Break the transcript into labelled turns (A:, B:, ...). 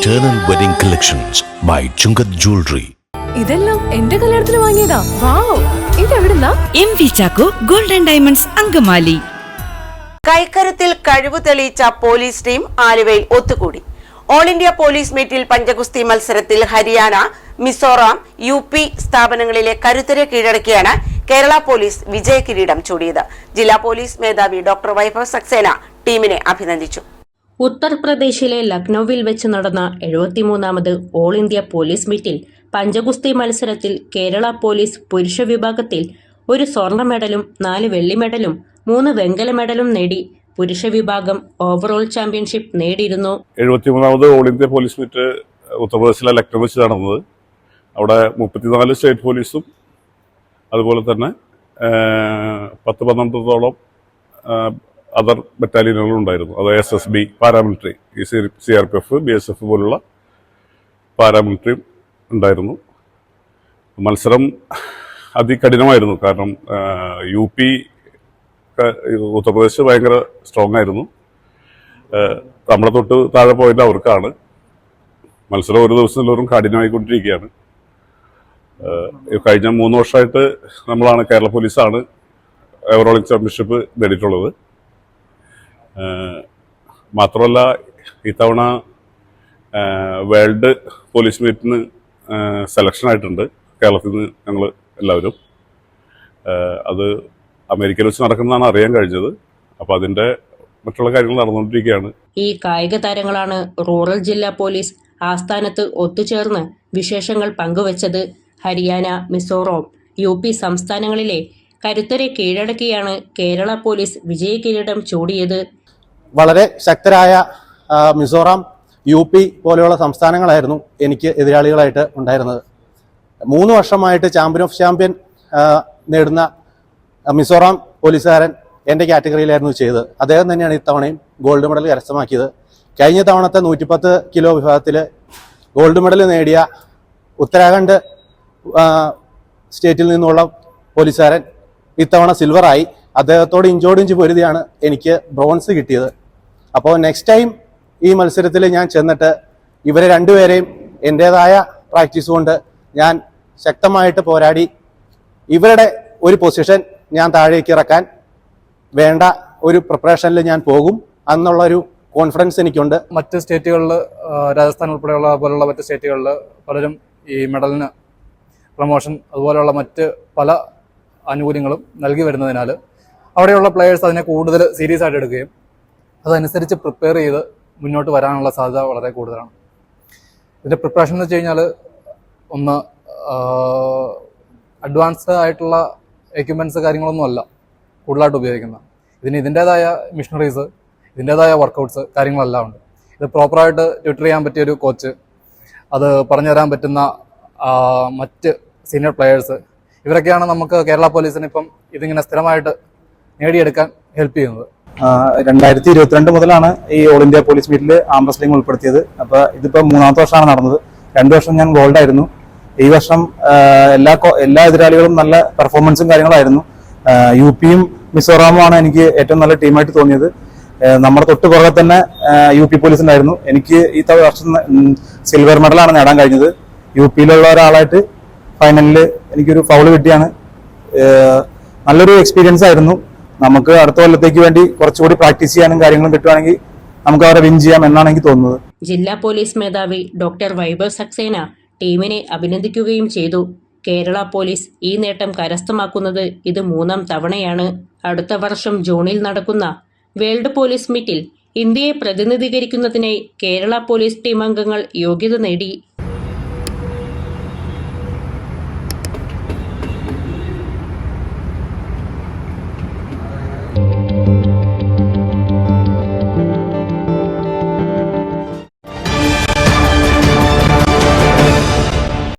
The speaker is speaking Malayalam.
A: Eternal Wedding Collections by Chungat Jewelry.
B: ഇതെല്ലാം എന്റെ കല്യാണത്തിന് വാങ്ങിയതാ. വാവ്, ഇതെവിടുന്നാ?
C: MV Chacko golden diamonds Angamaly.
D: കൈക്കരുത്തിൽ കഴിവ് തെളിയിച്ച പോലീസ് ടീം ആലുവയിൽ ഒത്തുകൂടി. ഓൾ ഇന്ത്യ പോലീസ് മീറ്റിൽ പഞ്ചഗുസ്തി മത്സരത്തിൽ ഹരിയാന, മിസോറാം, UP സ്ഥാപനങ്ങളിലെ കരുത്തരെ കീഴടക്കിയാണ് കേരള പോലീസ് വിജയ കിരീടം ചൂടിയത്. ജില്ലാ പോലീസ് മേധാവി ഡോക്ടർ വൈഭവ് സക്സേന ടീമിനെ അഭിനന്ദിച്ചു.
E: ഉത്തർപ്രദേശിലെ ലക്നൌവിൽ വെച്ച് നടന്ന 73ാമത് ഓൾ ഇന്ത്യ പോലീസ് മീറ്റിൽ പഞ്ചഗുസ്തി മത്സരത്തിൽ കേരള പോലീസ് പുരുഷ വിഭാഗത്തിൽ 1 സ്വർണ്ണ മെഡലും 4 വെള്ളി മെഡലും 3 വെങ്കല മെഡലും നേടി പുരുഷ വിഭാഗം ഓവറോൾ ചാമ്പ്യൻഷിപ്പ് നേടിയിരുന്നു.
F: 73ാമത് ഓൾ ഇന്ത്യ പോലീസ് മീറ്റ് ഉത്തർപ്രദേശിലെ ലക്നൌ വെച്ച് നടന്നത്. അവിടെ 34 സ്റ്റേറ്റ് പോലീസും അതുപോലെ തന്നെ 10-12 അതർ ബറ്റാലിയനുകളും ഉണ്ടായിരുന്നു. അത് SSB, പാരാമിലിറ്ററി, CRPF, BSF പോലുള്ള പാരാമിലിറ്ററിയും ഉണ്ടായിരുന്നു. മത്സരം അതികഠിനമായിരുന്നു. കാരണം UP ഉത്തർപ്രദേശ് ഭയങ്കര സ്ട്രോങ് ആയിരുന്നു. നമ്മുടെ തൊട്ട് താഴെ പോയിന്റ് അവർക്കാണ്. മത്സരം ഒരു ദിവസത്തിലോറും കഠിനമായിക്കൊണ്ടിരിക്കുകയാണ്. കഴിഞ്ഞ 3 വർഷമായിട്ട് നമ്മളാണ്, കേരള പോലീസാണ് ഓവറോൾ ചാമ്പ്യൻഷിപ്പ് നേടിയിട്ടുള്ളത്. മാത്രമല്ല ഇത്തവണ വേൾഡ് പോലീസ് മീറ്റിന് സെലക്ഷൻ ആയിട്ടുണ്ട് കേരളത്തിൽ നിന്ന് ഞങ്ങൾ എല്ലാവരും. അത് അമേരിക്കയിൽ വെച്ച് നടക്കുന്നതാണ് അറിയാൻ കഴിഞ്ഞത്. അപ്പോൾ അതിൻ്റെ മറ്റുള്ള കാര്യങ്ങൾ നടന്നുകൊണ്ടിരിക്കുകയാണ്.
E: ഈ കായിക താരങ്ങളാണ് റൂറൽ ജില്ലാ പോലീസ് ആസ്ഥാനത്ത് ഒത്തുചേർന്ന് വിശേഷങ്ങൾ പങ്കുവച്ചത്. ഹരിയാന, മിസോറാം, UP സംസ്ഥാനങ്ങളിലെ കരുത്തരെ കീഴടക്കിയാണ് കേരള പോലീസ് വിജയ കിരീടം ചൂടിയത്.
G: വളരെ ശക്തരായ മിസോറാം, UP പോലെയുള്ള സംസ്ഥാനങ്ങളായിരുന്നു എനിക്ക് എതിരാളികളായിട്ട് ഉണ്ടായിരുന്നത്. 3 വർഷമായിട്ട് ചാമ്പ്യൻ ഓഫ് ചാമ്പ്യൻ നേടുന്ന മിസോറാം പോലീസുകാരൻ എൻ്റെ കാറ്റഗറിയിലായിരുന്നു ചെയ്തത്. അദ്ദേഹം തന്നെയാണ് ഇത്തവണയും ഗോൾഡ് മെഡൽ കരസ്ഥമാക്കിയത്. കഴിഞ്ഞ തവണത്തെ 110 കിലോ വിഭാഗത്തിൽ ഗോൾഡ് മെഡൽ നേടിയ ഉത്തരാഖണ്ഡ് സ്റ്റേറ്റിൽ നിന്നുള്ള പോലീസുകാരൻ ഇത്തവണ സിൽവറായി. അദ്ദേഹത്തോട് ഇഞ്ചോടിഞ്ച് പൊരുതിയാണ് എനിക്ക് ബ്രോൺസ് കിട്ടിയത്. അപ്പോൾ നെക്സ്റ്റ് ടൈം ഈ മത്സരത്തിൽ ഞാൻ ചെന്നിട്ട് ഇവരെ രണ്ടുപേരെയും എൻ്റേതായ പ്രാക്ടീസ് കൊണ്ട് ഞാൻ ശക്തമായിട്ട് പോരാടി ഇവരുടെ ഒരു പൊസിഷൻ ഞാൻ താഴേക്ക് ഇറക്കാൻ വേണ്ട ഒരു പ്രിപ്പറേഷനിൽ ഞാൻ പോകും എന്നുള്ളൊരു കോൺഫിഡൻസ് എനിക്കുണ്ട്.
H: മറ്റ് സ്റ്റേറ്റുകളിൽ, രാജസ്ഥാൻ ഉൾപ്പെടെയുള്ള പോലുള്ള മറ്റ് സ്റ്റേറ്റുകളിൽ പലരും ഈ മെഡലിന് പ്രൊമോഷൻ അതുപോലെയുള്ള മറ്റ് പല ആനുകൂല്യങ്ങളും നൽകി വരുന്നതിനാൽ അവിടെയുള്ള പ്ലെയേഴ്സ് അതിനെ കൂടുതൽ സീരിയസ് ആയിട്ട് എടുക്കുകയും അതനുസരിച്ച് പ്രിപ്പയർ ചെയ്ത് മുന്നോട്ട് വരാനുള്ള സാധ്യത വളരെ കൂടുതലാണ്. ഇതിൻ്റെ പ്രിപ്പറേഷൻ എന്ന് വെച്ച് കഴിഞ്ഞാൽ ഒന്ന് അഡ്വാൻസ്ഡ് ആയിട്ടുള്ള എക്യുപ്മെൻറ്റ്സ് കാര്യങ്ങളൊന്നും അല്ല കൂടുതലായിട്ട് ഉപയോഗിക്കുന്നത്. ഇതിൻ്റേതായ മിഷനറീസ്, ഇതിൻ്റേതായ വർക്കൗട്ട്സ് കാര്യങ്ങളെല്ലാം ഉണ്ട്. ഇത് പ്രോപ്പറായിട്ട് ട്യൂട്ടർ ചെയ്യാൻ പറ്റിയൊരു കോച്ച്, അത് പറഞ്ഞു തരാൻ പറ്റുന്ന മറ്റ് സീനിയർ പ്ലെയേഴ്സ്, ഇവരൊക്കെയാണ് നമുക്ക് കേരള പോലീസിന് ഇപ്പം ഇതിങ്ങനെ സ്ഥിരമായിട്ട് നേടിയെടുക്കാൻ ഹെൽപ്പ് ചെയ്യുന്നത്.
G: 2022 മുതലാണ് ഈ ഓൾ ഇന്ത്യ പോലീസ് മീറ്റിൽ ആം റെസ്ലിംഗ് ഉൾപ്പെടുത്തിയത്. അപ്പോൾ ഇതിപ്പോൾ 3ാമത്തെ വർഷമാണ് നടന്നത്. 2 വർഷം ഞാൻ ഗോൾഡായിരുന്നു. ഈ വർഷം എല്ലാ എതിരാളികളും നല്ല പെർഫോമൻസും കാര്യങ്ങളായിരുന്നു. UPയും മിസോറാമുമാണ് എനിക്ക് ഏറ്റവും നല്ല ടീമായിട്ട് തോന്നിയത്. നമ്മുടെ തൊട്ട് പുറകെ തന്നെ UP പോലീസ് ഉണ്ടായിരുന്നു. എനിക്ക് ഈ വർഷം സിൽവർ മെഡലാണ് നേടാൻ കഴിഞ്ഞത്. UPയിലുള്ള ഒരാളായിട്ട് ഫൈനലിൽ എനിക്കൊരു ഫൗള് കിട്ടിയാണ്. നല്ലൊരു എക്സ്പീരിയൻസ് ആയിരുന്നു. നമുക്ക് അടുത്ത കൊല്ലത്തേക്ക് വേണ്ടി കുറച്ചുകൂടി പ്രാക്ടീസ് ചെയ്യാനും കാര്യങ്ങളും കിട്ടുവാണെങ്കിൽ നമുക്ക് അവരെ വിൻ ചെയ്യാം എന്നാണ് എനിക്ക് തോന്നുന്നത്.
E: ജില്ലാ പോലീസ് മേധാവി ഡോക്ടർ വൈഭവ് സക്സേന ടീമിനെ അഭിനന്ദിക്കുകയും ചെയ്തു. കേരള പോലീസ് ഈ നേട്ടം കരസ്ഥമാക്കുന്നത് ഇത് 3ാം തവണയാണ്. അടുത്ത വർഷം ജൂണിൽ നടക്കുന്ന വേൾഡ് പോലീസ് മീറ്റിൽ ഇന്ത്യയെ പ്രതിനിധീകരിക്കുന്നതിനായി കേരള പോലീസ് ടീം അംഗങ്ങൾ യോഗ്യത നേടി.